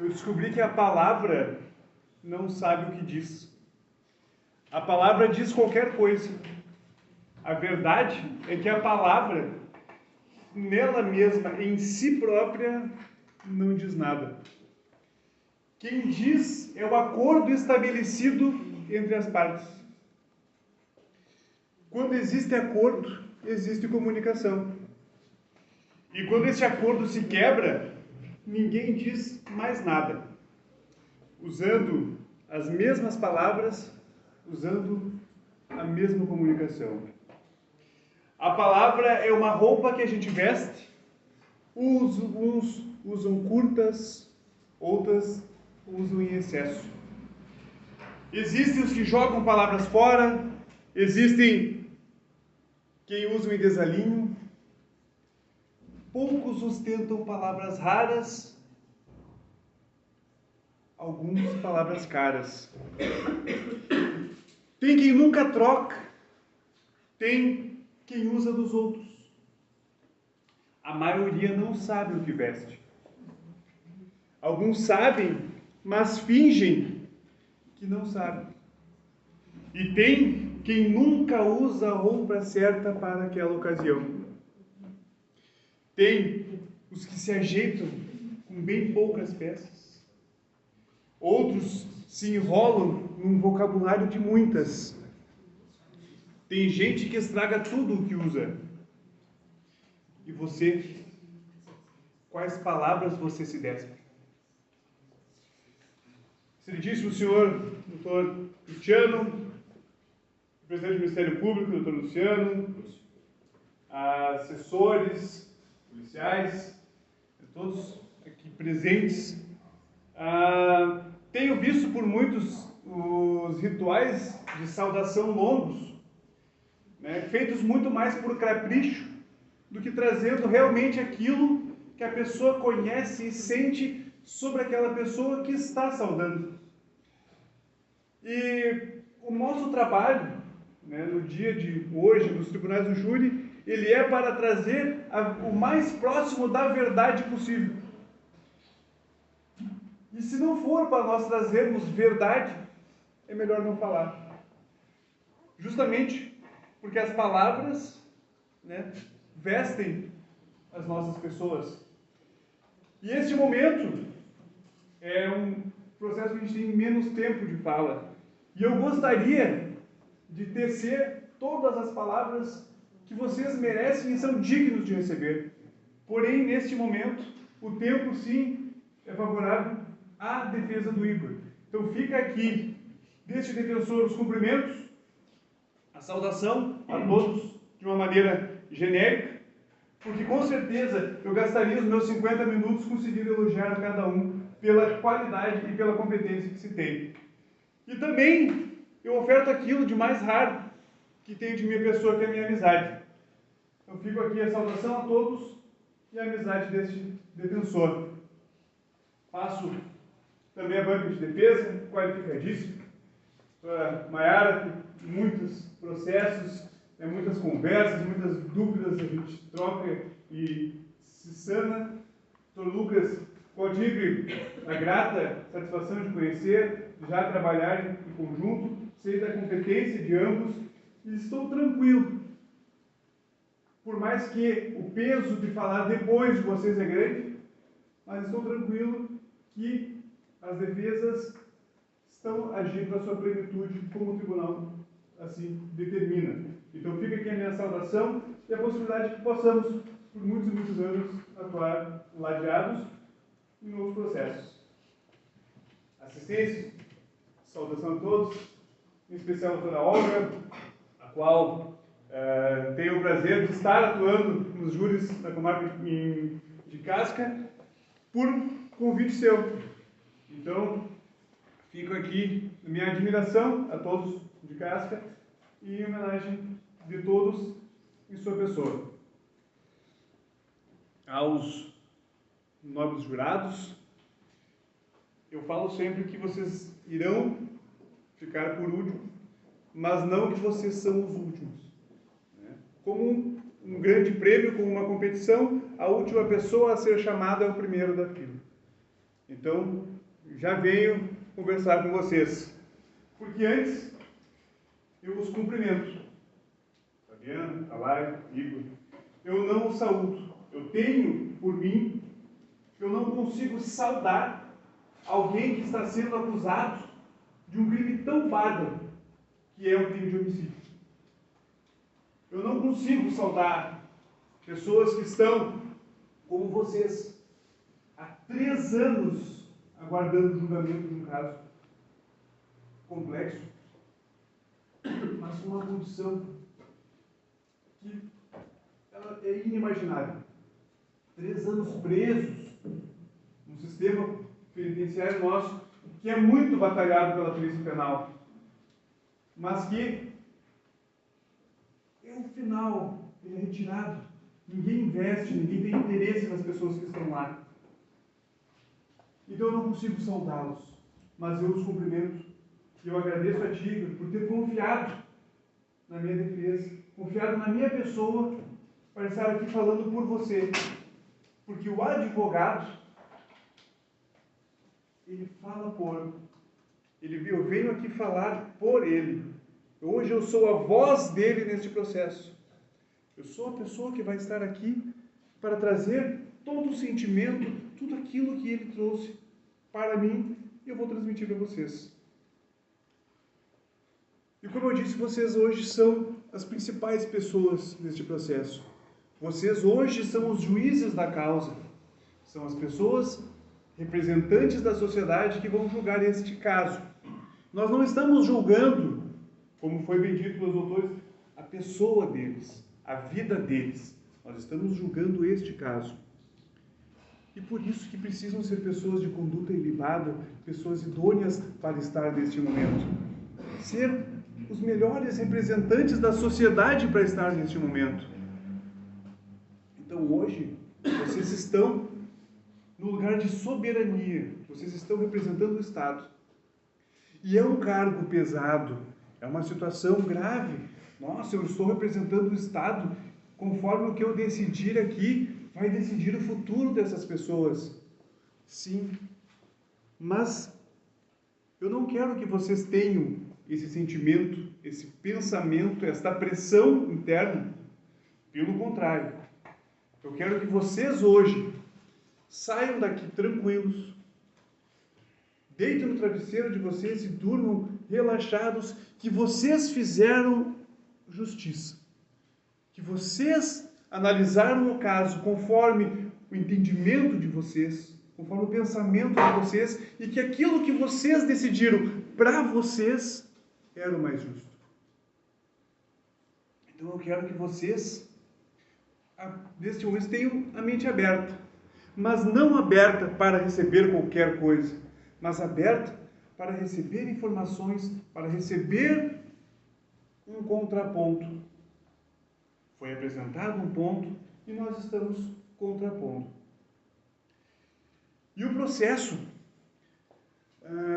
eu descobri que a palavra não sabe o que diz. A palavra diz qualquer coisa. A verdade é que a palavra, nela mesma, em si própria, não diz nada. Quem diz é o acordo estabelecido entre as partes. Quando existe acordo, existe comunicação. E quando esse acordo se quebra, ninguém diz mais nada. Usando as mesmas palavras, usando a mesma comunicação. A palavra é uma roupa que a gente veste. Uns usam curtas, outras usam em excesso. Existem os que jogam palavras fora, existem quem usam em desalinho. Poucos sustentam palavras raras, alguns palavras caras. Tem quem nunca troca, tem quem usa dos outros. A maioria não sabe o que veste. Alguns sabem, mas fingem que não sabem. E tem quem nunca usa a roupa certa para aquela ocasião. Tem os que se ajeitam com bem poucas peças. Outros se enrolam num vocabulário de muitas. Tem gente que estraga tudo o que usa. E você? Quais palavras você se despe? Excelentíssimo senhor doutor Cristiano, presidente do Ministério Público, doutor Luciano, assessores, policiais, todos aqui presentes. Tenho visto por muitos os rituais de saudação longos, né, feitos muito mais por capricho do que trazendo realmente aquilo que a pessoa conhece e sente sobre aquela pessoa que está saudando. E o nosso trabalho, né, no dia de hoje, nos tribunais do júri, ele é para trazer o mais próximo da verdade possível. E se não for para nós trazermos verdade, é melhor não falar. Justamente porque as palavras, né, vestem as nossas pessoas. E este momento é um processo que a gente tem menos tempo de fala. E eu gostaria de tecer todas as palavras que vocês merecem e são dignos de receber. Porém, neste momento, o tempo, sim, é favorável à defesa do Igor. Então, fica aqui, deste defensor, os cumprimentos, a saudação a todos de uma maneira genérica, porque com certeza eu gastaria os meus 50 minutos conseguindo elogiar cada um pela qualidade e pela competência que se tem. E também eu oferto aquilo de mais raro que tenho de minha pessoa, que é a minha amizade. Então fico aqui a saudação a todos e a amizade deste defensor. Passo também a banca de defesa, qualificadíssima. Para Maiara, muitos processos, muitas conversas, muitas dúvidas a gente troca e se sana. Doutor Lucas, qual tive a grata satisfação de conhecer, já trabalhar em conjunto, sei da competência de ambos e estou tranquilo. Por mais que o peso de falar depois de vocês é grande, mas estou tranquilo que as defesas estão agindo na sua plenitude, como o tribunal assim determina. Então fica aqui a minha saudação e a possibilidade de que possamos, por muitos e muitos anos, atuar ladeados em outros processos. Assistência, saudação a todos, em especial a doutora Olga, a qual tenho o prazer de estar atuando nos júris da comarca de Casca, por convite seu. Então, fico aqui na minha admiração a todos de Casca e em homenagem de todos em sua pessoa. Aos nobres jurados, eu falo sempre que vocês irão ficar por último, mas não que vocês são os últimos. Como um grande prêmio, como uma competição, a última pessoa a ser chamada é o primeiro da fila. Então, já venho conversar com vocês. Porque antes, eu os cumprimento. Fabiano, Calai, Igor. Eu não os saúdo. Eu tenho, por mim, eu não consigo saudar alguém que está sendo acusado de um crime tão bárbaro, que é o crime de homicídio. Eu não consigo saudar pessoas que estão, como vocês, há 3 anos aguardando o julgamento de um caso complexo, mas com uma condição que ela é inimaginável. 3 anos presos no sistema penitenciário nosso, que é muito batalhado pela polícia penal, mas que no final ele é retirado. Ninguém investe, ninguém tem interesse nas pessoas que estão lá. Então eu não consigo saudá-los, mas eu os cumprimento. E eu agradeço a ti por ter confiado na minha defesa, confiado na minha pessoa para estar aqui falando por você. Porque o advogado, ele fala por... eu venho aqui falar por ele. Hoje eu sou a voz dele neste processo. Eu sou a pessoa que vai estar aqui para trazer todo o sentimento, tudo aquilo que ele trouxe para mim, e eu vou transmitir para vocês. E como eu disse, vocês hoje são as principais pessoas neste processo. Vocês hoje são os juízes da causa. São as pessoas representantes da sociedade que vão julgar este caso. Nós não estamos julgando, como foi bem dito pelos doutores, a pessoa deles, a vida deles. Nós estamos julgando este caso. E por isso que precisam ser pessoas de conduta ilibada, pessoas idôneas para estar neste momento. Ser os melhores representantes da sociedade para estar neste momento. Então hoje, vocês estão no lugar de soberania, vocês estão representando o Estado. E é um cargo pesado, é uma situação grave. Nossa, eu estou representando o Estado, conforme o que eu decidir aqui, vai decidir o futuro dessas pessoas. Sim, mas eu não quero que vocês tenham esse sentimento, esse pensamento, esta pressão interna. Pelo contrário, eu quero que vocês hoje saiam daqui tranquilos, deitem no travesseiro de vocês e durmam relaxados, que vocês fizeram justiça, que vocês analisaram o caso conforme o entendimento de vocês, conforme o pensamento de vocês, e que aquilo que vocês decidiram para vocês era o mais justo. Então eu quero que vocês, neste momento, tenham a mente aberta, mas não aberta para receber qualquer coisa, mas aberta para receber informações, para receber um contraponto. Foi apresentado um ponto e nós estamos contrapondo. E o processo,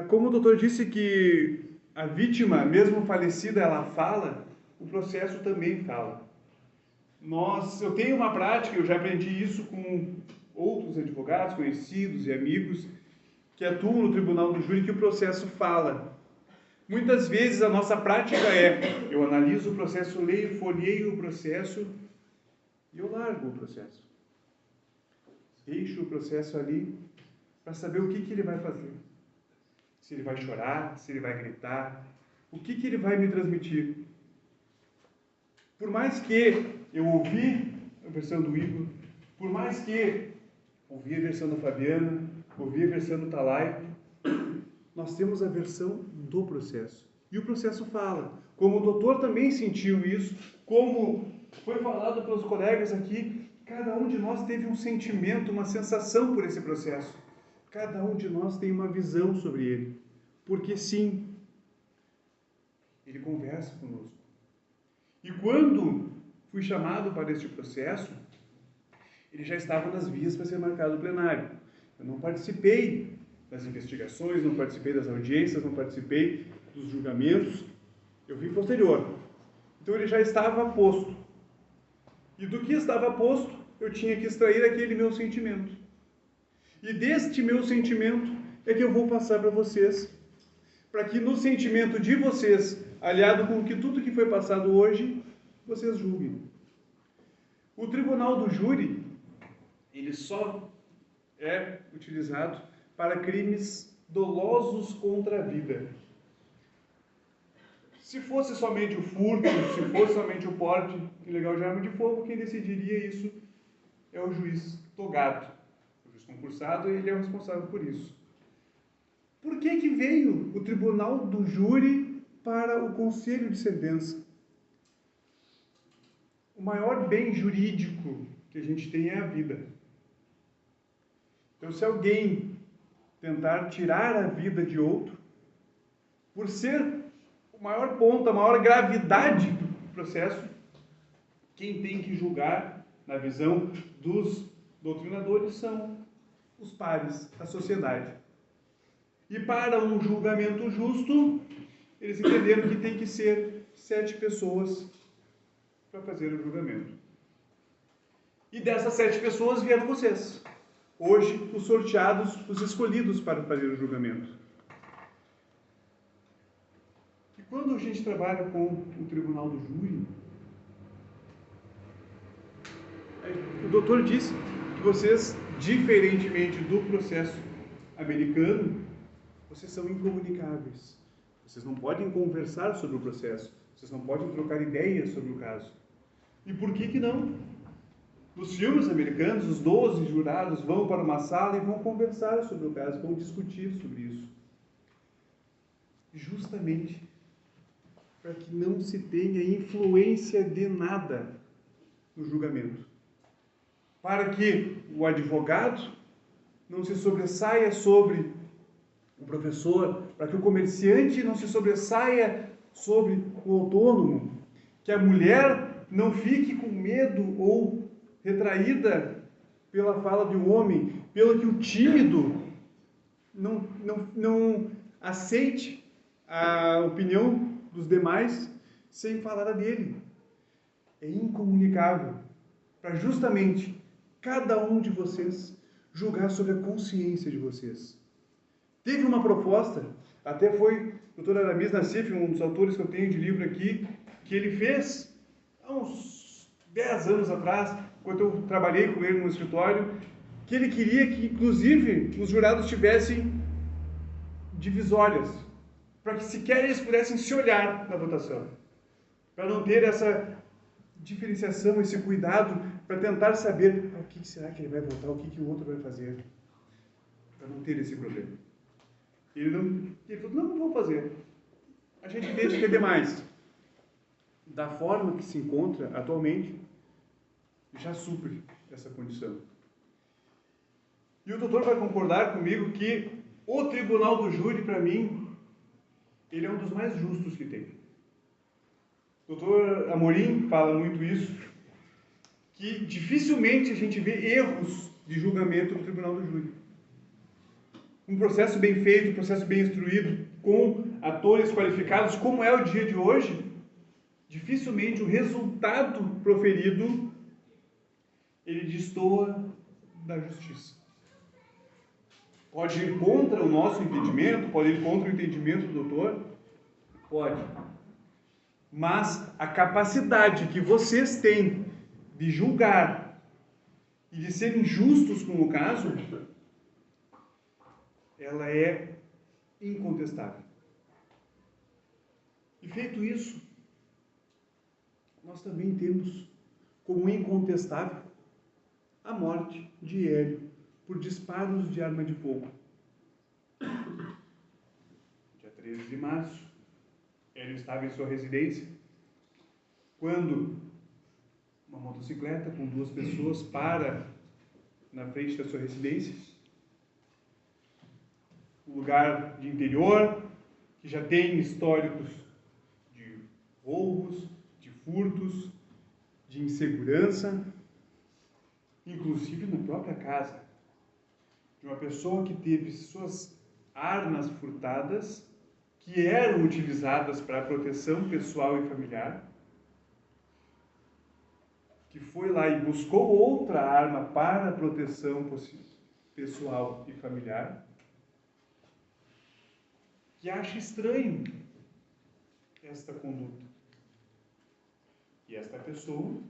como o doutor disse que a vítima, mesmo falecida, ela fala, o processo também fala. Eu tenho uma prática, eu já aprendi isso com outros advogados, conhecidos e amigos, que atuam no tribunal do júri, que o processo fala. Muitas vezes a nossa prática é, eu analiso o processo, leio, folheio o processo e eu largo o processo. Deixo o processo ali para saber o que ele vai fazer. Se ele vai chorar, se ele vai gritar, o que ele vai me transmitir. Por mais que eu ouvi a versão do Igor, por mais que ouvi a versão da Fabiana, ouvi a versão do Talai, nós temos a versão do processo. E o processo fala. Como o doutor também sentiu isso, como foi falado pelos colegas aqui, cada um de nós teve um sentimento, uma sensação por esse processo. Cada um de nós tem uma visão sobre ele. Porque sim, ele conversa conosco. E quando fui chamado para este processo, ele já estava nas vias para ser marcado o plenário. Eu não participei das investigações, não participei das audiências, não participei dos julgamentos, eu vim posterior. Então ele já estava posto. E do que estava posto, eu tinha que extrair aquele meu sentimento. E deste meu sentimento é que eu vou passar para vocês, para que no sentimento de vocês, aliado com tudo que foi passado hoje, vocês julguem. O tribunal do júri, ele só é utilizado para crimes dolosos contra a vida. Se fosse somente o furto, se fosse somente o porte ilegal de arma de fogo, quem decidiria isso é o juiz togado, o juiz concursado, e ele é o responsável por isso. Por que veio o tribunal do júri para o conselho de sentença? O maior bem jurídico que a gente tem é a vida. Então, se alguém tentar tirar a vida de outro, por ser o maior ponto, a maior gravidade do processo, quem tem que julgar, na visão dos doutrinadores, são os pares, a sociedade. E para um julgamento justo, eles entenderam que tem que ser 7 pessoas para fazer o julgamento. E dessas 7 pessoas vieram vocês. Hoje, os sorteados, os escolhidos para fazer o julgamento. E quando a gente trabalha com o tribunal do júri, o doutor disse que vocês, diferentemente do processo americano, vocês são incomunicáveis. Vocês não podem conversar sobre o processo. Vocês não podem trocar ideias sobre o caso. E por que não? Nos filmes americanos, os 12 jurados vão para uma sala e vão conversar sobre o caso, vão discutir sobre isso. Justamente para que não se tenha influência de nada no julgamento. Para que o advogado não se sobressaia sobre o professor, para que o comerciante não se sobressaia sobre o autônomo, que a mulher não fique com medo ou retraída pela fala de um homem, pelo que o tímido não aceite a opinião dos demais sem falar a dele. É incomunicável, para justamente cada um de vocês julgar sobre a consciência de vocês. Teve uma proposta, até foi o Dr. Aramis Nassif, um dos autores que eu tenho de livro aqui, que ele fez há uns 10 anos atrás, quando eu trabalhei com ele no escritório, que ele queria que, inclusive, os jurados tivessem divisórias, para que sequer eles pudessem se olhar na votação, para não ter essa diferenciação, esse cuidado, para tentar saber o que será que ele vai votar, o que o outro vai fazer, para não ter esse problema. Ele falou, não vou fazer. A gente entende que é demais. Da forma que se encontra atualmente, já supre essa condição. E o doutor vai concordar comigo que o tribunal do júri, para mim, ele é um dos mais justos que tem. O doutor Amorim fala muito isso, que dificilmente a gente vê erros de julgamento no tribunal do júri. Um processo bem feito, um processo bem instruído, com atores qualificados, como é o dia de hoje, dificilmente o resultado proferido, ele destoa da justiça. Pode ir contra o nosso entendimento, pode ir contra o entendimento do doutor? Pode. Mas a capacidade que vocês têm de julgar e de serem justos com o caso, ela é incontestável. E feito isso, nós também temos como incontestável a morte de Hélio por disparos de arma de fogo. Dia 13 de março, Hélio estava em sua residência quando uma motocicleta com 2 pessoas para na frente da sua residência. Um lugar de interior, que já tem históricos de roubos, de furtos, de insegurança, inclusive na própria casa, de uma pessoa que teve suas armas furtadas, que eram utilizadas para proteção pessoal e familiar, que foi lá e buscou outra arma para proteção pessoal e familiar, que acha estranho esta conduta. E esta pessoa,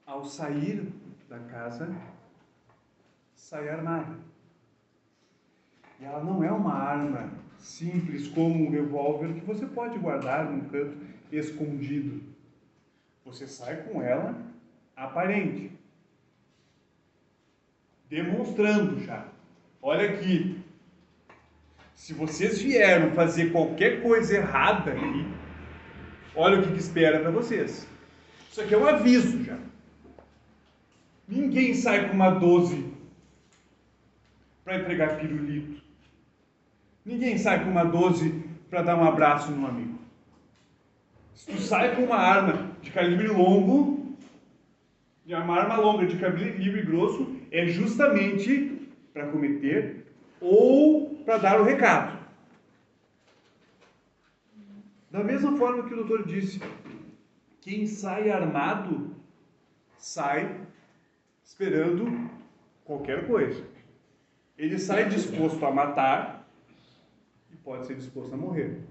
ao sair da casa, sai armada. E ela não é uma arma simples como um revólver que você pode guardar num canto escondido. Você sai com ela aparente, demonstrando já. Olha aqui, se vocês vieram fazer qualquer coisa errada aqui, olha o que espera para vocês. Isso aqui é um aviso já. Ninguém sai com uma 12 para entregar pirulito. Ninguém sai com uma 12 para dar um abraço num amigo. Se tu sai com uma arma de calibre longo, uma arma longa de calibre grosso, é justamente para cometer ou para dar o recado. Da mesma forma que o doutor disse, quem sai armado, sai esperando qualquer coisa. Ele sai disposto a matar e pode ser disposto a morrer.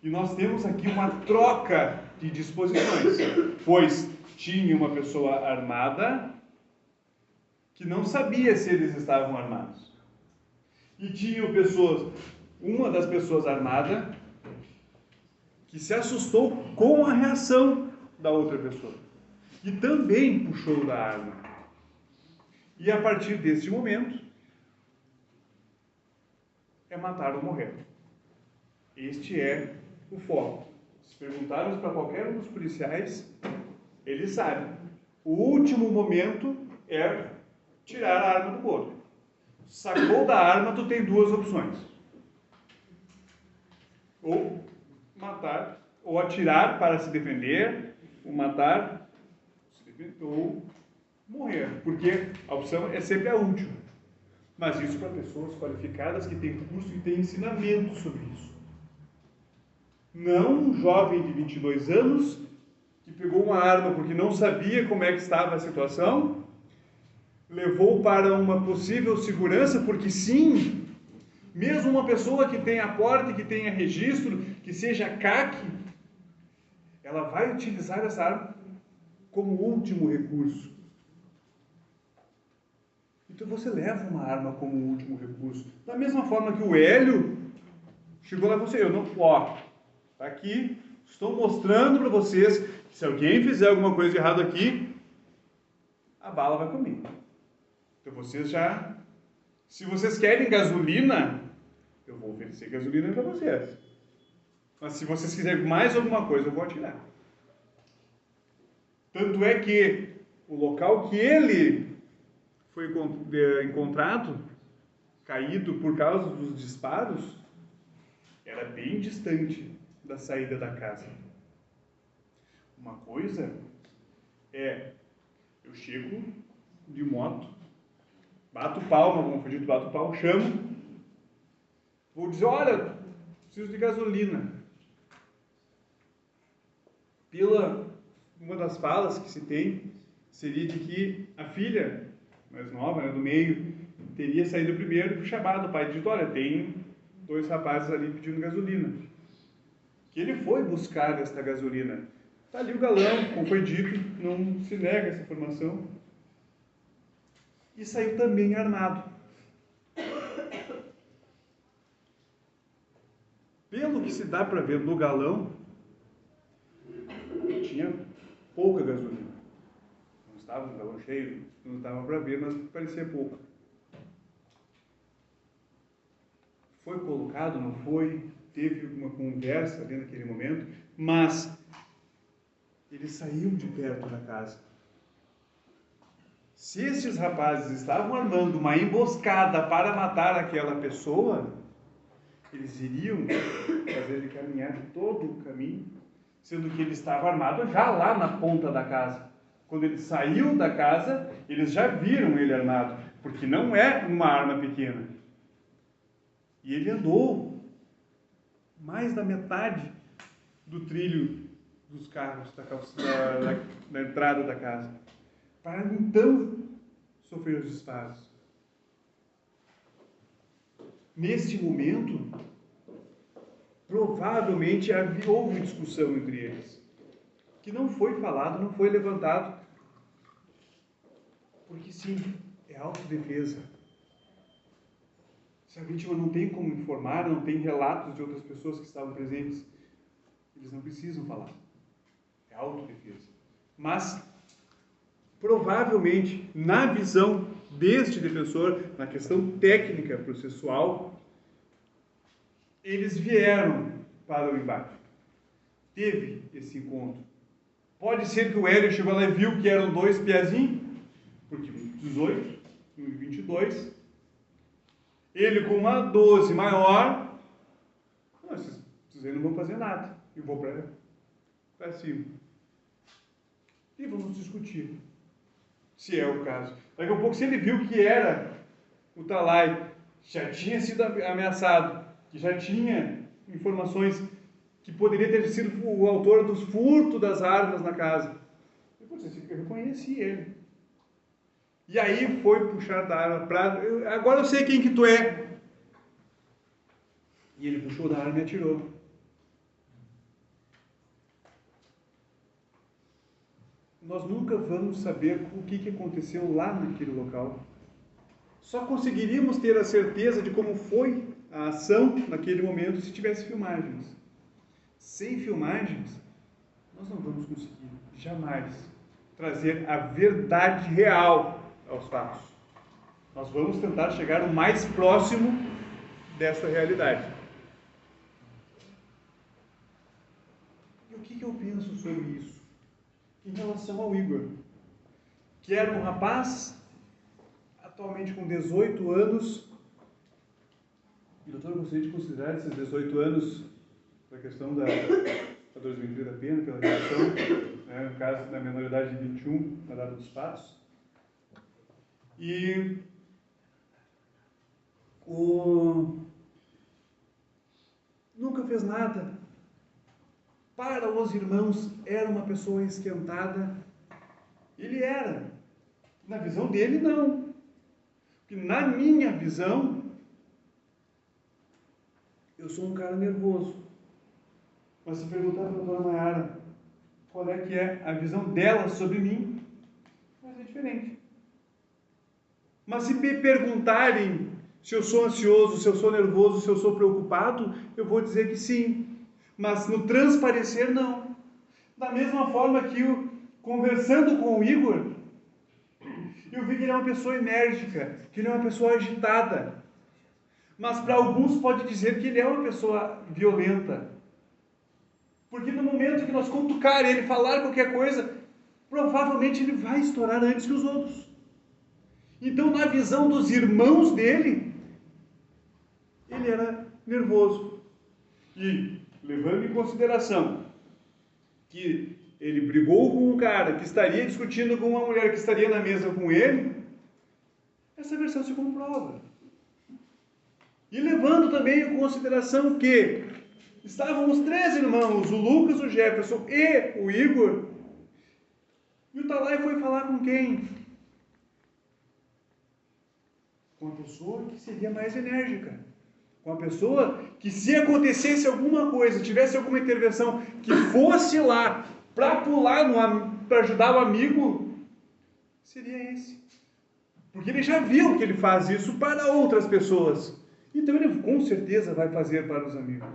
E nós temos aqui uma troca de disposições, pois tinha uma pessoa armada que não sabia se eles estavam armados. E tinha uma das pessoas armada que se assustou com a reação da outra pessoa e também puxou da arma. E a partir desse momento, é matar ou morrer. Este é o foco. Se perguntarmos para qualquer um dos policiais, eles sabem. O último momento é tirar a arma do corpo. Sacou da arma, tu tem duas opções. Ou matar, ou atirar para se defender, ou matar, ou morrer. Porque a opção é sempre a última. Mas isso para pessoas qualificadas que têm curso e têm ensinamento sobre isso. Não um jovem de 22 anos que pegou uma arma porque não sabia como é que estava a situação, levou para uma possível segurança, porque sim, mesmo uma pessoa que tenha porte, que tenha registro, que seja CAC, ela vai utilizar essa arma como último recurso. Então você leva uma arma como último recurso. Da mesma forma que o Hélio chegou lá e falou assim, tá aqui, estou mostrando para vocês que se alguém fizer alguma coisa errada aqui, a bala vai comigo. Então se vocês querem gasolina, eu vou oferecer gasolina para vocês. Mas se vocês quiserem mais alguma coisa, eu vou atirar. Tanto é que o local que ele foi encontrado, caído por causa dos disparos, era bem distante da saída da casa. Uma coisa é, eu chego de moto, bato palma, como foi dito, bato palma, chamo, vou dizer, olha, preciso de gasolina. Uma das falas que se tem seria de que a filha mais nova, do meio, teria saído primeiro e chamado o pai e dito, olha, tem 2 rapazes ali pedindo gasolina. Que ele foi buscar esta gasolina. Está ali o galão, como foi dito, não se nega essa informação. E saiu também armado. Pelo que se dá para ver no galão, tinha pouca gasolina. Não estava um galão cheio, não dava para ver, mas parecia pouco. Foi colocado, não foi? Teve uma conversa ali naquele momento, mas ele saiu de perto da casa. Se estes rapazes estavam armando uma emboscada para matar aquela pessoa, eles iriam fazer ele caminhar todo o caminho, sendo que ele estava armado já lá na ponta da casa. Quando ele saiu da casa, eles já viram ele armado, porque não é uma arma pequena. E ele andou mais da metade do trilho dos carros da entrada da casa, para então sofrer os disparos. Neste momento, provavelmente houve discussão entre eles, que não foi falado, não foi levantado, porque sim, é autodefesa. Se a vítima não tem como informar, não tem relatos de outras pessoas que estavam presentes, eles não precisam falar. É autodefesa. Mas, provavelmente, na visão deste defensor, na questão técnica processual, eles vieram para o embate. Teve esse encontro. Pode ser que o Hélio chegou lá e viu que eram dois piazinhos, porque 18 e 22, ele com uma 12 maior, vocês aí não vão fazer nada, eu vou para cima. E vamos discutir, se é o caso. Daqui a pouco, se ele viu que era o Thalai, já tinha sido ameaçado, que já tinha informações que poderia ter sido o autor dos furtos das armas na casa, eu reconheci ele. E aí foi puxar da arma para... Agora eu sei quem que tu é. E ele puxou da arma e atirou. Nós nunca vamos saber o que aconteceu lá naquele local. Só conseguiríamos ter a certeza de como foi a ação naquele momento se tivesse filmagens. Sem filmagens, nós não vamos conseguir jamais trazer a verdade real aos fatos. Nós vamos tentar chegar o mais próximo dessa realidade. E o que eu penso sobre isso? Em relação ao Igor, que era um rapaz, atualmente com 18 anos, e doutor, eu gostaria de considerar esses 18 anos, para a questão da dosimetria da pena, pela reação, né, no caso da menoridade de 21, na data dos fatos. E nunca fez nada. Para os irmãos, era uma pessoa esquentada. Ele era. Na visão dele, não. Porque na minha visão, eu sou um cara nervoso. Mas se perguntar para a doutora Mayara qual é que é a visão dela sobre mim, vai ser diferente. Mas se me perguntarem se eu sou ansioso, se eu sou nervoso, se eu sou preocupado, eu vou dizer que sim. Mas no transparecer, não. Da mesma forma que conversando com o Igor, eu vi que ele é uma pessoa enérgica, que ele é uma pessoa agitada. Mas para alguns pode dizer que ele é uma pessoa violenta. Porque no momento que nós cutucar ele, falar qualquer coisa, provavelmente ele vai estourar antes que os outros. Então, na visão dos irmãos dele, ele era nervoso. E, levando em consideração que ele brigou com um cara que estaria discutindo com uma mulher que estaria na mesa com ele, essa versão se comprova. E levando também em consideração que estavam os três irmãos, o Lucas, o Jefferson e o Igor, e o Thalai foi falar com quem? Com a pessoa que seria mais enérgica. Com a pessoa que, se acontecesse alguma coisa, tivesse alguma intervenção, que fosse lá para pular, para ajudar o amigo, seria esse. Porque ele já viu que ele faz isso para outras pessoas. Então ele com certeza vai fazer para os amigos.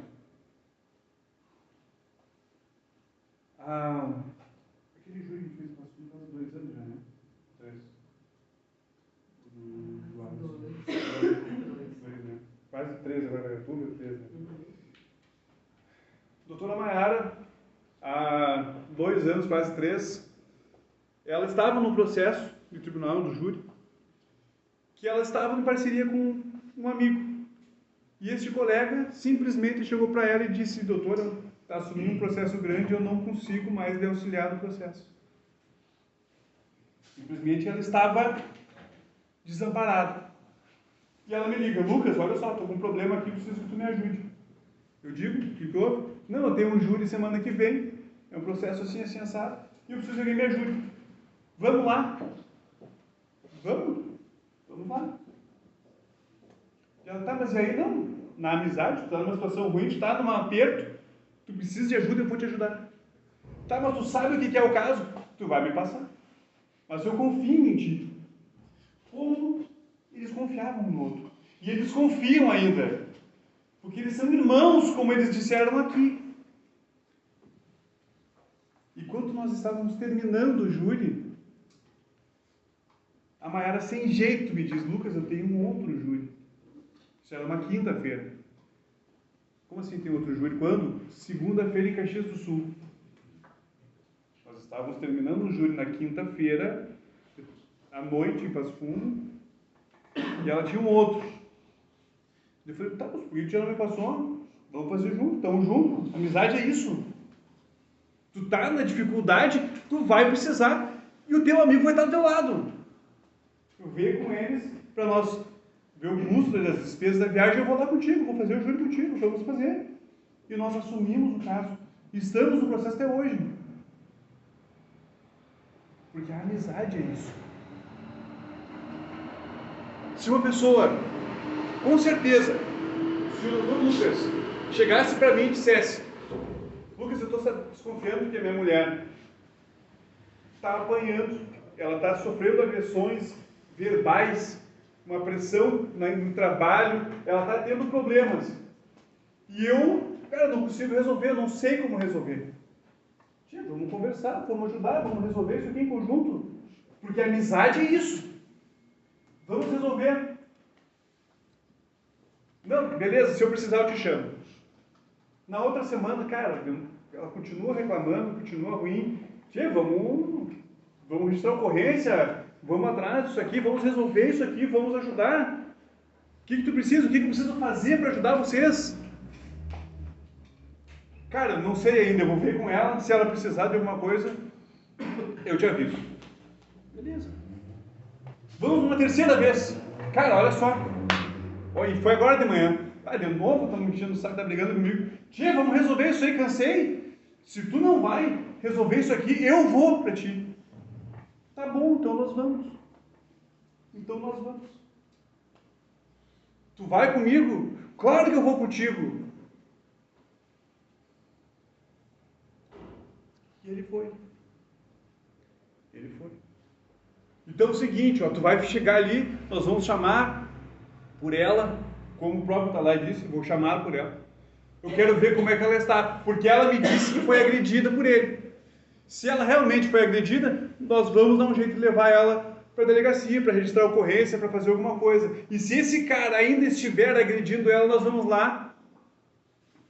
Aquele júri que fez faz 2 anos já, né? 3. Quase 3 agora, outubro, 3, né? Doutora Mayara, há 2 anos, quase 3, ela estava no processo de tribunal, do júri, que ela estava em parceria com um amigo. E este colega simplesmente chegou para ela e disse: doutora, está assumindo um processo grande, eu não consigo mais lhe auxiliar no processo. Simplesmente ela estava desamparada. E ela me liga: Lucas, olha só, estou com um problema aqui, preciso que tu me ajude. Eu digo: o que houve? Não, eu tenho um júri semana que vem, é um processo assim assado, e eu preciso que alguém me ajude. Vamos lá. Vamos. vai. Já tá, mas e aí não? Na amizade, tu tá numa situação ruim, tu tá num aperto, tu precisa de ajuda, eu vou te ajudar. Tá, mas tu sabe o que é o caso? Tu vai me passar. Mas eu confio em ti. Como eles confiavam um no outro. E eles confiam ainda. Porque eles são irmãos, como eles disseram aqui. E quando nós estávamos terminando o júri, a Maiara, sem jeito, me diz: Lucas, eu tenho um outro júri. Isso era uma quinta-feira. Como assim tem outro júri? Quando? Segunda-feira em Caxias do Sul. Nós estávamos terminando o júri na quinta-feira, à noite, em Passo Fundo, e ela tinha um outro. Eu falei: tá, mas por que já não me passou? Vamos fazer junto, estamos juntos. Amizade é isso. Tu tá na dificuldade, tu vai precisar, e o teu amigo vai estar do teu lado. Eu venho com eles para nós ver o custo das despesas da viagem. Eu vou lá contigo, vou fazer o júri contigo, vamos fazer. E nós assumimos o caso. Estamos no processo até hoje. Porque a amizade é isso. Se uma pessoa, com certeza, se o doutor Lucas chegasse para mim e dissesse: Lucas, eu estou desconfiando que a minha mulher está apanhando, ela está sofrendo agressões verbais, uma pressão no trabalho, ela está tendo problemas. E eu, cara, não consigo resolver, não sei como resolver. Tia, vamos conversar, vamos ajudar, vamos resolver isso aqui em conjunto. Porque a amizade é isso. Vamos resolver. Não, beleza, se eu precisar eu te chamo. Na outra semana, cara, ela continua reclamando, continua ruim. Tia, vamos registrar ocorrência, vamos atrás disso aqui, vamos resolver isso aqui, vamos ajudar. O que tu precisa? O que eu preciso fazer para ajudar vocês? Cara, não sei ainda, eu vou ver com ela. Se ela precisar de alguma coisa, eu te aviso. Beleza. Vamos uma terceira vez. Cara, olha só. E foi agora de manhã. Ah, de novo, tá me enchendo o saco, tá brigando comigo. Tia, vamos resolver isso aí, cansei. Se tu não vai resolver isso aqui, eu vou pra ti. Tá bom, então nós vamos. Então nós vamos. Tu vai comigo? Claro que eu vou contigo. E ele foi. Ele foi. Então é o seguinte, ó, tu vai chegar ali, nós vamos chamar por ela, como o próprio Talai disse, vou chamar por ela. Eu quero ver como é que ela está, porque ela me disse que foi agredida por ele. Se ela realmente foi agredida, nós vamos dar um jeito de levar ela para a delegacia, para registrar a ocorrência, para fazer alguma coisa. E se esse cara ainda estiver agredindo ela, nós vamos lá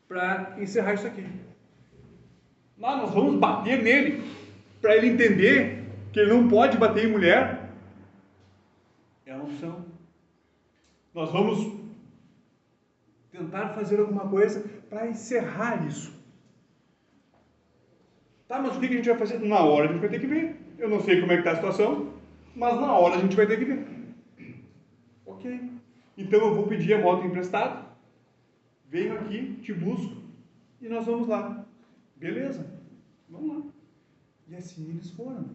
para encerrar isso aqui. Nós vamos bater nele, para ele entender que ele não pode bater em mulher. É uma opção. Nós vamos tentar fazer alguma coisa para encerrar isso. Tá, mas o que a gente vai fazer? Na hora a gente vai ter que ver. Eu não sei como é que está a situação, mas na hora a gente vai ter que ver. Ok. Então eu vou pedir a moto emprestada, venho aqui, te busco e nós vamos lá. Beleza? Vamos lá. E assim eles foram.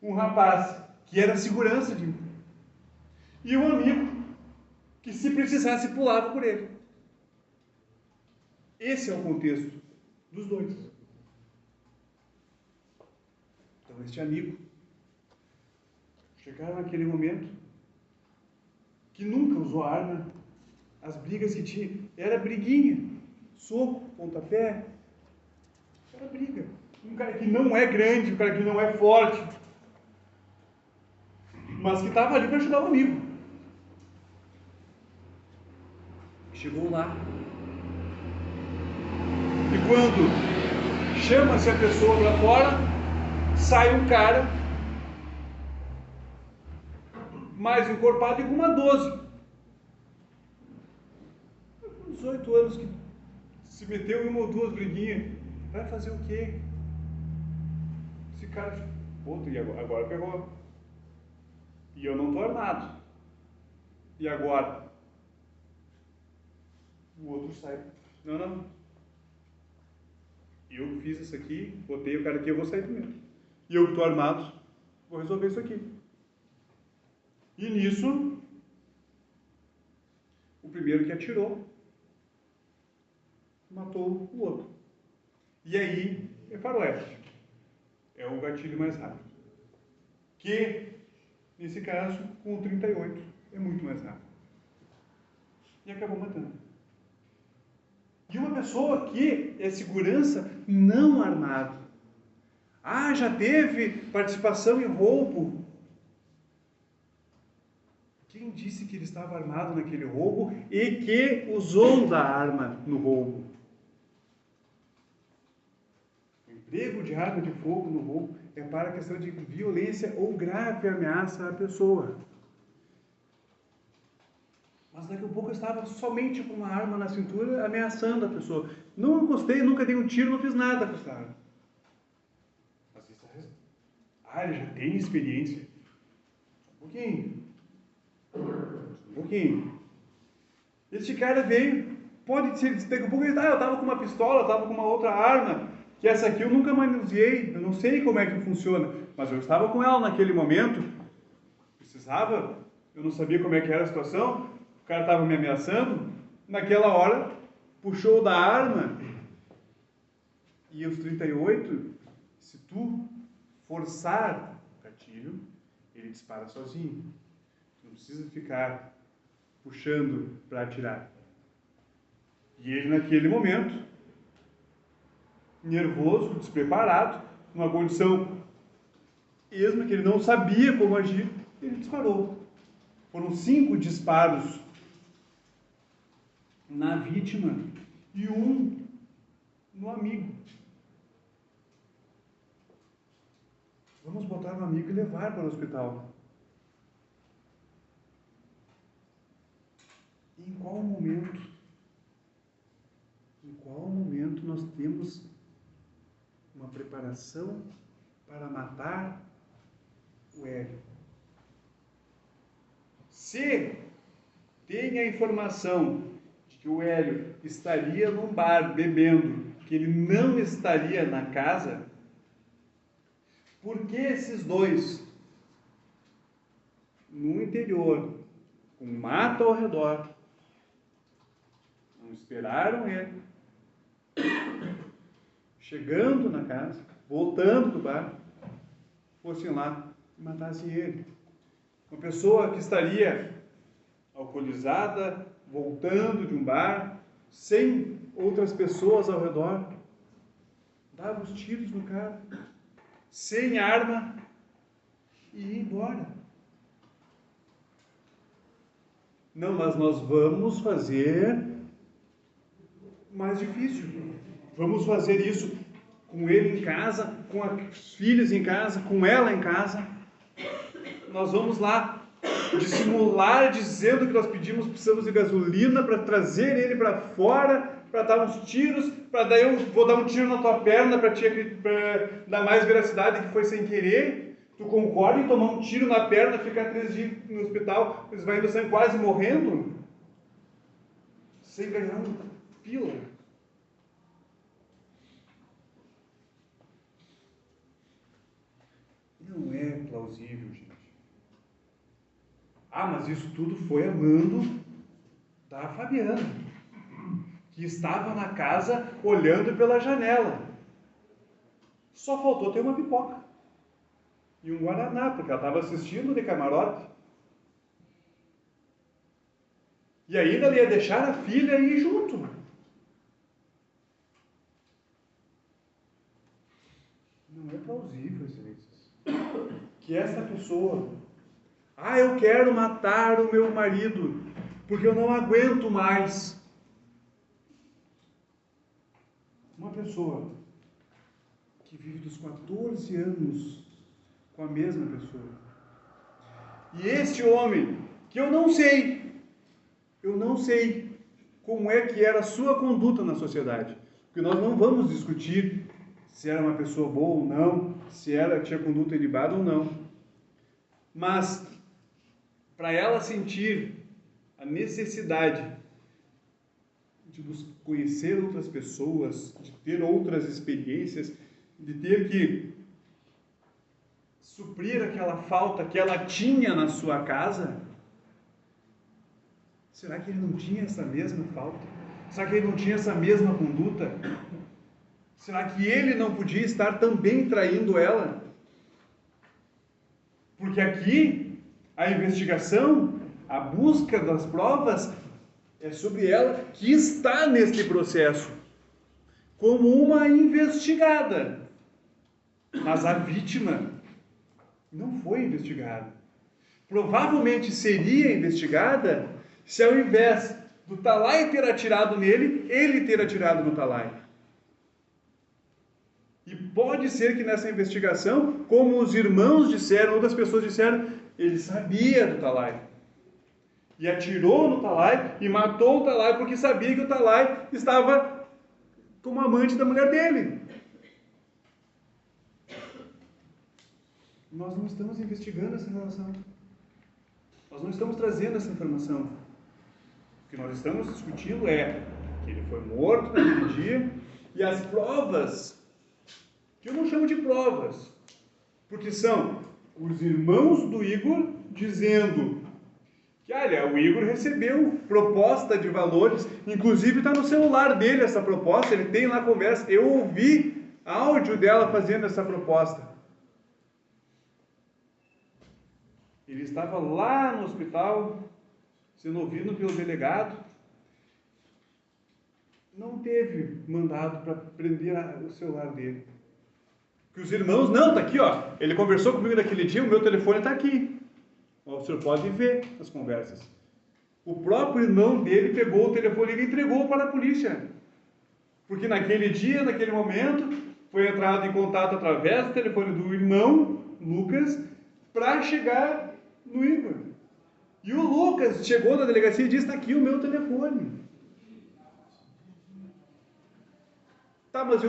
Um rapaz que era segurança de mim e um amigo que, se precisasse, pulava por ele. Esse é o contexto dos dois. Então, este amigo chegaram naquele momento que nunca usou arma. As brigas que tinha era briguinha, soco, pontapé, era briga. Um cara que não é grande, um cara que não é forte, mas que estava ali para ajudar o amigo. Chegou lá. E quando chama-se a pessoa para fora, sai um cara mais encorpado e com uma 12. Com 18 anos que se meteu em uma ou duas briguinhas. Vai fazer o quê? Esse cara, puta, e agora pegou. E eu não estou armado. E agora? O outro sai. Não. Eu fiz isso aqui, botei o cara aqui, eu vou sair primeiro. E eu que estou armado, vou resolver isso aqui. E nisso, o primeiro que atirou matou o outro. E aí é faroeste. É o gatilho mais rápido. Que, nesse caso, com o 38, é muito mais rápido. E acabou matando. E uma pessoa que é segurança não armado. Ah, já teve participação em roubo. Quem disse que ele estava armado naquele roubo e que usou da arma no roubo? O emprego de arma de fogo no roubo é para a questão de violência ou grave ameaça à pessoa. Mas daqui a pouco eu estava somente com uma arma na cintura ameaçando a pessoa. Não encostei, nunca dei um tiro, não fiz nada com essa arma. Mas isso é... ele já tem experiência. Um pouquinho. Este cara veio, pode ser, daqui a pouco ele eu estava com uma pistola, eu estava com uma outra arma, que essa aqui eu nunca manuseei, eu não sei como é que funciona, mas eu estava com ela naquele momento, precisava, eu não sabia como é que era a situação, o cara estava me ameaçando, naquela hora, puxou da arma, e os 38, se tu forçar o gatilho, ele dispara sozinho. Não precisa ficar puxando para atirar. E ele, naquele momento, nervoso, despreparado, numa condição esma que ele não sabia como agir, ele disparou. Foram 5 disparos na vítima e 1 no amigo. Vamos botar no amigo e levar para o hospital. Em qual momento nós temos uma preparação para matar o Hélio? Se tem a informação de que o Hélio estaria num bar bebendo, que ele não estaria na casa, por que esses dois, no interior, com mato ao redor, não esperaram ele, chegando na casa, voltando do bar, fossem lá e matassem ele? Uma pessoa que estaria alcoolizada, voltando de um bar, sem outras pessoas ao redor, dava os tiros no cara, sem arma, e ia embora. Não, mas nós vamos fazer mais difícil. Vamos fazer isso com ele em casa, com as filhas em casa, com ela em casa. Nós vamos lá dissimular dizendo que nós precisamos de gasolina para trazer ele para fora, para dar uns tiros, para daí eu vou dar um tiro na tua perna para dar mais veracidade que foi sem querer. Tu concorda em tomar um tiro na perna, ficar 3 dias no hospital, esvaindo sangue, quase morrendo? Sem ganhar um pila. Não é plausível, gente. Mas isso tudo foi a mando da Fabiana, que estava na casa olhando pela janela. Só faltou ter uma pipoca e um guaraná, porque ela estava assistindo de camarote. E ainda ela ia deixar a filha ir junto. Não é plausível, excelências, que essa pessoa... eu quero matar o meu marido, porque eu não aguento mais. Uma pessoa que vive dos 14 anos com a mesma pessoa. E este homem, que eu não sei como é que era a sua conduta na sociedade. Porque nós não vamos discutir se era uma pessoa boa ou não, se tinha conduta ilibada ou não. Mas, para ela sentir a necessidade de conhecer outras pessoas, de ter outras experiências, de ter que suprir aquela falta que ela tinha na sua casa? Será que ele não tinha essa mesma falta? Será que ele não tinha essa mesma conduta? Será que ele não podia estar também traindo ela? Porque aqui, a investigação, a busca das provas, é sobre ela que está neste processo, como uma investigada. Mas a vítima não foi investigada. Provavelmente seria investigada se ao invés do Talai ter atirado nele, ele ter atirado no Talai. E pode ser que nessa investigação, como os irmãos disseram, outras pessoas disseram, ele sabia do Talai. E atirou no Talai e matou o Talai porque sabia que o Talai estava como amante da mulher dele. Nós não estamos investigando essa relação. Nós não estamos trazendo essa informação. O que nós estamos discutindo é que ele foi morto naquele dia e as provas, que eu não chamo de provas, porque são os irmãos do Igor dizendo que, olha, o Igor recebeu proposta de valores, inclusive está no celular dele essa proposta, ele tem lá conversa, eu ouvi áudio dela fazendo essa proposta. Ele estava lá no hospital, sendo ouvido pelo delegado, não teve mandado para prender o celular dele. Que os irmãos, não, está aqui, ó, ele conversou comigo naquele dia, o meu telefone está aqui. O senhor pode ver as conversas. O próprio irmão dele pegou o telefone e ele entregou para a polícia. Porque naquele dia, naquele momento, foi entrado em contato através do telefone do irmão, Lucas, para chegar no Igor. E o Lucas chegou na delegacia e disse, está aqui o meu telefone. Tá, mas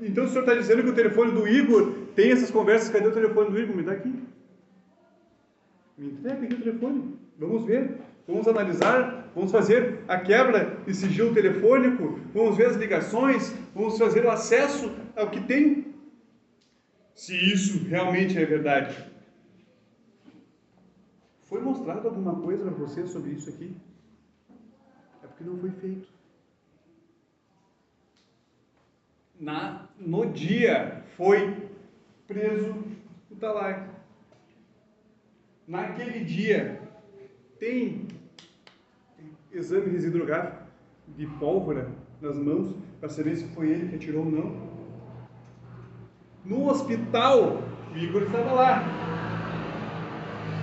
então o senhor está dizendo que o telefone do Igor tem essas conversas, cadê o telefone do Igor? Me dá aqui. Me entrega aqui o telefone. Vamos ver, vamos analisar, vamos fazer a quebra de sigilo telefônico, vamos ver as ligações, vamos fazer o acesso ao que tem. Se isso realmente é verdade. Foi mostrado alguma coisa para você sobre isso aqui? É porque não foi feito. No dia foi preso o Talai. Naquele dia tem exame residrográfico de pólvora nas mãos para saber se foi ele que atirou ou não. No hospital, o Igor estava lá.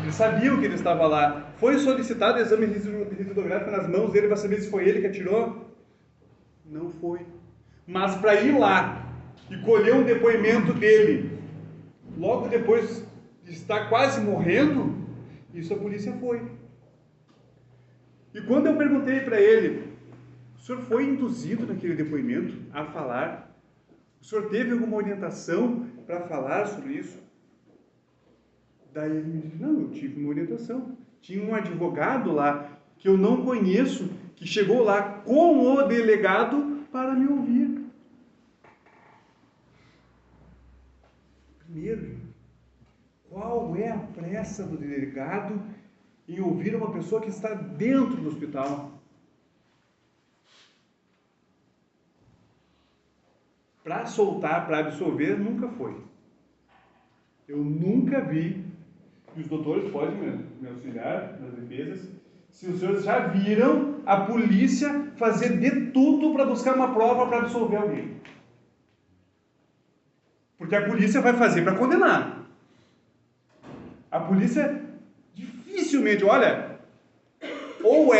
Eles sabiam que ele estava lá. Foi solicitado exame residrográfico nas mãos dele para saber se foi ele que atirou? Não foi. Mas para ir lá e colher um depoimento dele, logo depois de estar quase morrendo, isso a polícia foi. E quando eu perguntei para ele, o senhor foi induzido naquele depoimento a falar? O senhor teve alguma orientação para falar sobre isso? Daí ele me disse, não, eu tive uma orientação. Tinha um advogado lá, que eu não conheço, que chegou lá com o delegado para me ouvir. Primeiro, qual é a pressa do delegado em ouvir uma pessoa que está dentro do hospital? Para soltar, para absolver, nunca foi. Eu nunca vi, e os doutores podem me auxiliar nas defesas, se os senhores já viram a polícia fazer de tudo para buscar uma prova para absolver alguém. Porque a polícia vai fazer para condenar. A polícia dificilmente, olha, ou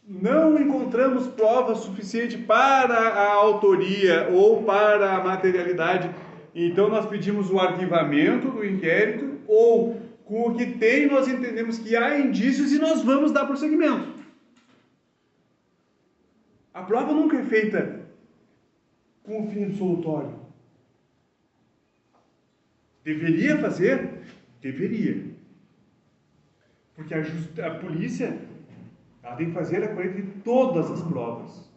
não encontramos prova suficiente para a autoria ou para a materialidade, então nós pedimos o arquivamento do inquérito, ou com o que tem nós entendemos que há indícios e nós vamos dar prosseguimento. A prova nunca é feita com o fim absolutório. Deveria fazer? Deveria. Porque a polícia ela tem que fazer a colheita de todas as provas.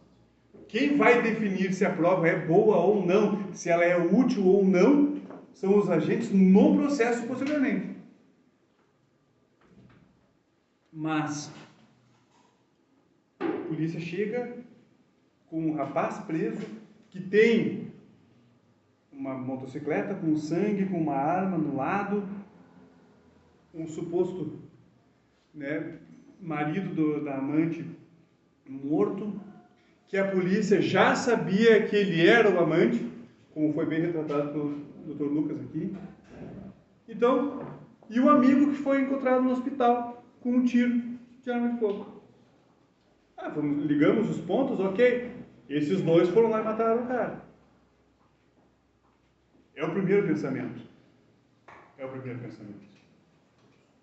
Quem vai definir se a prova é boa ou não, se ela é útil ou não, são os agentes no processo posteriormente. Mas a polícia chega com um rapaz preso que tem uma motocicleta com sangue, com uma arma no lado, um suposto, né, marido da amante morto, que a polícia já sabia que ele era o amante, como foi bem retratado pelo Dr. Lucas aqui. Então, e o amigo que foi encontrado no hospital com um tiro de arma de fogo. Ligamos os pontos, ok. Esses dois foram lá e mataram o cara. É o primeiro pensamento.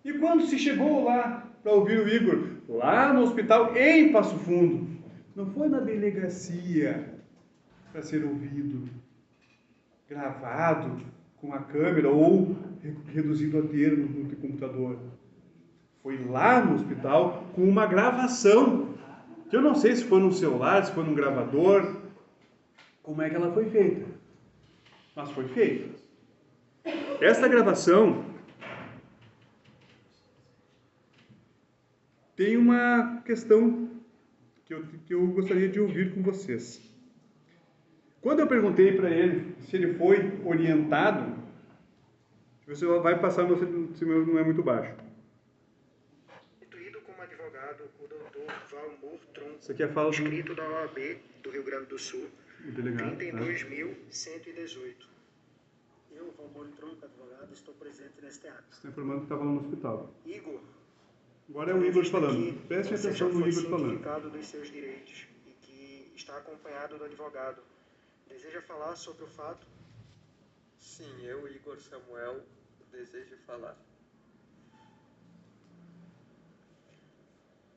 E quando se chegou lá para ouvir o Igor, lá no hospital em Passo Fundo, não foi na delegacia para ser ouvido, gravado com a câmera ou reduzido a termo no computador. Foi lá no hospital com uma gravação, que eu não sei se foi num celular, se foi num gravador, como é que ela foi feita. Mas foi feita. Essa gravação tem uma questão que eu gostaria de ouvir com vocês. Quando eu perguntei para ele se ele foi orientado, você vai passar, se não é muito baixo. Instituído como advogado, o doutor Valmor Tronco, Isso aqui é a fala inscrito da OAB do Rio Grande do Sul, delegado, 32.118. Eu, Valmor Tronco, advogado, estou presente neste ato. Você está informando que estava no hospital. Igor. Agora é o Igor falando. Preste atenção no Igor falando. Cientificado dos seus direitos e que está acompanhado do advogado. Deseja falar sobre o fato? Sim, eu, Igor Samuel, desejo falar.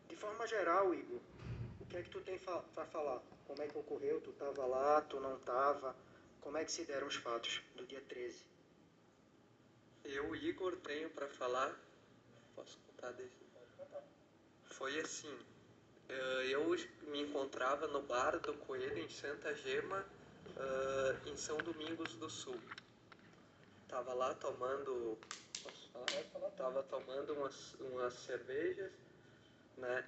De forma geral, Igor, o que é que tu tem para falar? Como é que ocorreu? Tu estava lá, tu não estava? Como é que se deram os fatos do dia 13? Eu, Igor, tenho para falar. Posso contar desde? Foi assim. Eu me encontrava no bar do Coelho, em Santa Gema, em São Domingos do Sul. Tava lá tomando... Posso falar? Tava tomando umas cervejas, né?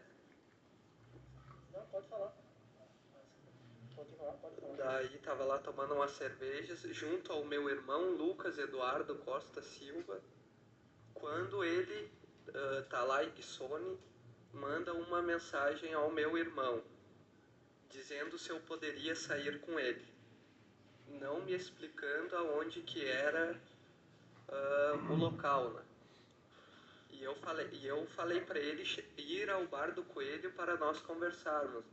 Não, pode falar. Pode falar. Daí tava lá tomando umas cervejas junto ao meu irmão Lucas Eduardo Costa Silva, quando ele, Talai Guissoni, manda uma mensagem ao meu irmão, dizendo se eu poderia sair com ele, não me explicando aonde que era o local, né? E eu falei para ele ir ao bar do Coelho para nós conversarmos.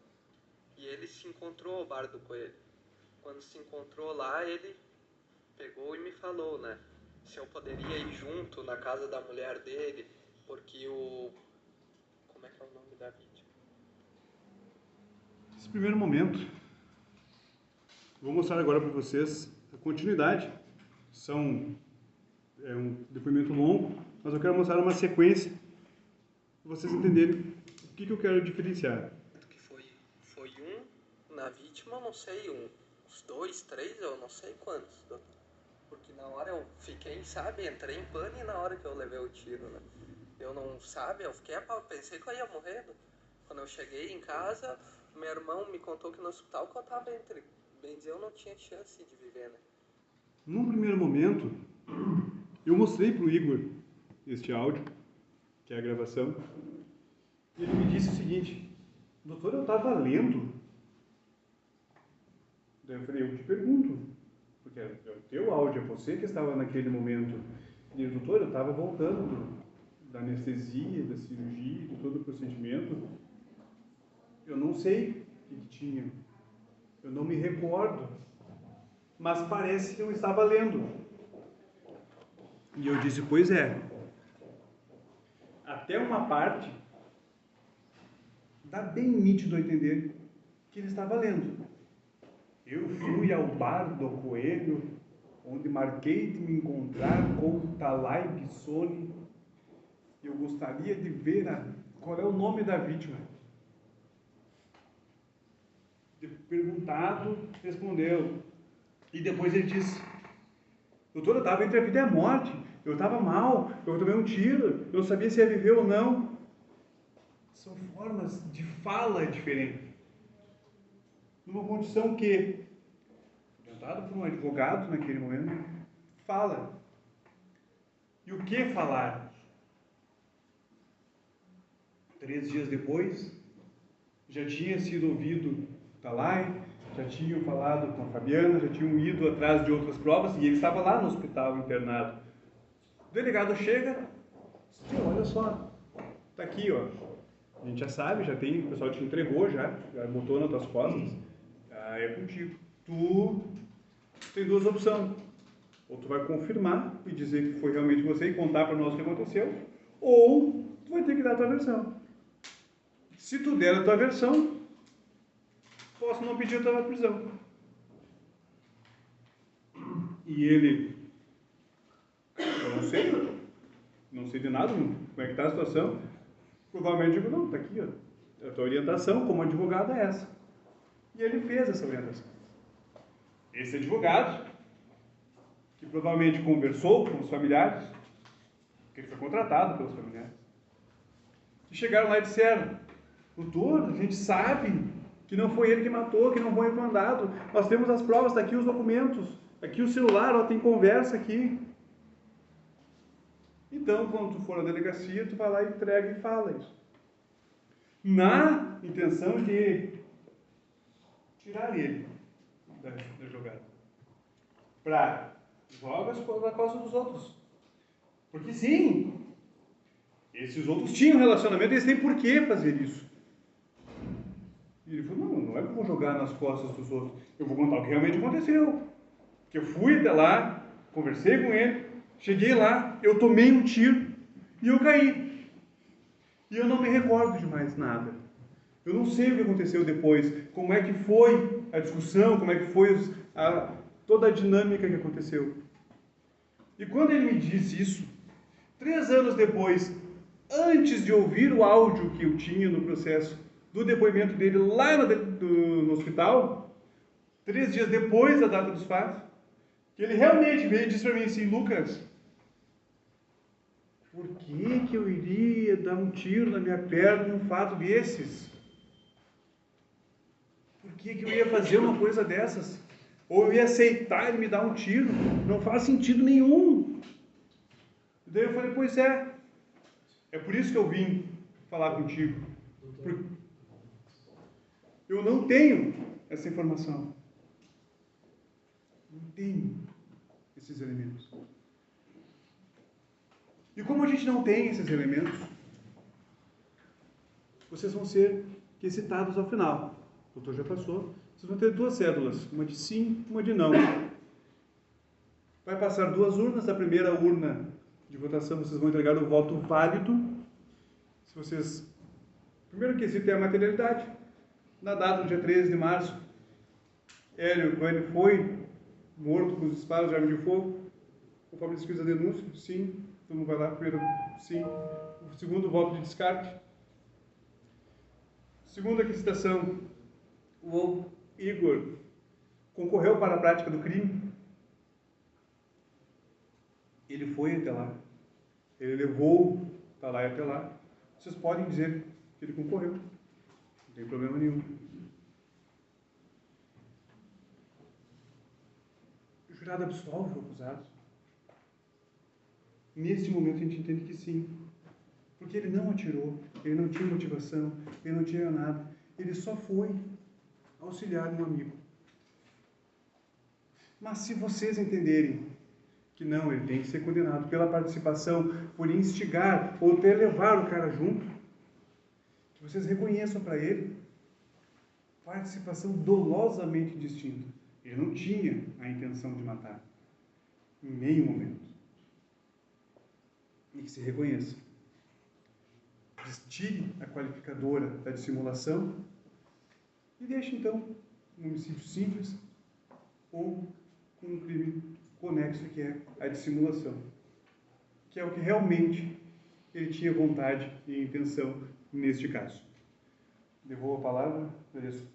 E ele se encontrou ao bar do Coelho. Quando se encontrou lá, ele pegou e me falou, né? Se eu poderia ir junto na casa da mulher dele, porque como é que é o nome da vítima? Esse primeiro momento, vou mostrar agora para vocês a continuidade. É um depoimento longo, mas eu quero mostrar uma sequência para vocês entenderem o que eu quero diferenciar. Que foi na vítima, eu não sei, uns 2, 3, eu não sei quantos. Porque na hora eu fiquei, sabe, entrei em pane na hora que eu levei o tiro, né? Eu não, sabe, pensei que eu ia morrer. Né? Quando eu cheguei em casa, meu irmão me contou que no hospital que eu tava bem dizer, eu não tinha chance de viver, né? Num primeiro momento, eu mostrei para o Igor este áudio, que é a gravação, e ele me disse o seguinte: doutor, eu estava lendo. Daí eu falei, eu te pergunto, porque é o teu áudio, é você que estava naquele momento. E ele, doutor, eu estava voltando da anestesia, da cirurgia, de todo o procedimento. Eu não sei o que tinha. Eu não me recordo. Mas parece que eu estava lendo. E eu disse, pois é. Até uma parte, dá bem nítido a entender que ele estava lendo. Eu fui ao bar do Coelho, onde marquei de me encontrar com o Talai Guissoni. Eu gostaria de ver qual é o nome da vítima. Perguntado, respondeu. E depois ele disse, Doutor, eu estava entre a vida e a morte. Eu estava mal, eu tomei um tiro, eu não sabia se ia viver ou não. São formas de fala diferentes. Numa condição que, orientado por um advogado naquele momento, fala. E o que falar? 3 dias depois, já tinha sido ouvido o Talai, já tinham falado com a Fabiana, já tinham ido atrás de outras provas e ele estava lá no hospital internado. O delegado chega, diz, olha só, tá aqui, ó. A gente já sabe, já tem, o pessoal te entregou, já botou nas tuas costas, é contigo. Tu tem 2 opções. Ou tu vai confirmar e dizer que foi realmente você e contar para nós o que aconteceu, ou tu vai ter que dar a tua versão. Se tu der a tua versão, posso não pedir a tua prisão. E ele, eu não sei de nada, como é que está a situação. Provavelmente digo, não, está aqui, ó. A tua orientação como advogado é essa. E ele fez essa orientação. Esse advogado, que provavelmente conversou com os familiares, porque ele foi contratado pelos familiares, e chegaram lá e disseram, doutor, a gente sabe que não foi ele que matou, que não foi mandado, nós temos as provas, está aqui os documentos, aqui o celular, ó, tem conversa aqui. Então, quando tu for à delegacia, tu vai lá, entrega e fala isso. Na intenção de tirar ele da jogada. Para jogas por causa dos outros. Porque sim, esses outros tinham relacionamento, eles têm por que fazer isso. E ele falou, não é que eu vou jogar nas costas dos outros, eu vou contar o que realmente aconteceu. Que eu fui até lá, conversei com ele, cheguei lá, eu tomei um tiro e eu caí. E eu não me recordo de mais nada. Eu não sei o que aconteceu depois, como é que foi a discussão, como é que foi toda a dinâmica que aconteceu. E quando ele me disse isso, 3 anos depois, antes de ouvir o áudio que eu tinha no processo do depoimento dele lá no hospital, 3 dias depois da data dos fatos, que ele realmente veio e disse para mim assim, Lucas, por que eu iria dar um tiro na minha perna num fato desses? Por que eu ia fazer uma coisa dessas? Ou eu ia aceitar ele me dar um tiro? Não faz sentido nenhum. E daí eu falei, pois é por isso que eu vim falar contigo. Eu não tenho essa informação. Não tenho esses elementos. E como a gente não tem esses elementos, vocês vão ser citados ao final. O doutor já passou. Vocês vão ter 2 cédulas, uma de sim, uma de não. Vai passar 2 urnas. A primeira urna de votação, vocês vão entregar o voto válido. Se vocês... Primeiro quesito é a materialidade. Na data, no dia 13 de março, Hélio Coelho foi morto com os disparos de arma de fogo. Conforme descrito a denúncia, sim. Todo mundo vai lá, primeiro, sim. O segundo, voto de descarte. Segunda questão, o Igor concorreu para a prática do crime. Ele foi até lá. Ele levou Talai até lá. Vocês podem dizer que ele concorreu. Não tem problema nenhum. O jurado absolve o acusado. Neste momento a gente entende que sim. Porque ele não atirou, ele não tinha motivação, ele não tinha nada. Ele só foi auxiliar um amigo. Mas se vocês entenderem que não, ele tem que ser condenado pela participação, por instigar ou até levar o cara junto, que vocês reconheçam para ele participação dolosamente distinta. Ele não tinha a intenção de matar, em nenhum momento. E que se reconheça. Tire a qualificadora da dissimulação e deixe, então, um homicídio simples ou com um crime conexo, que é a dissimulação, que é o que realmente ele tinha vontade e intenção neste caso. Devolvo a palavra, Teresa.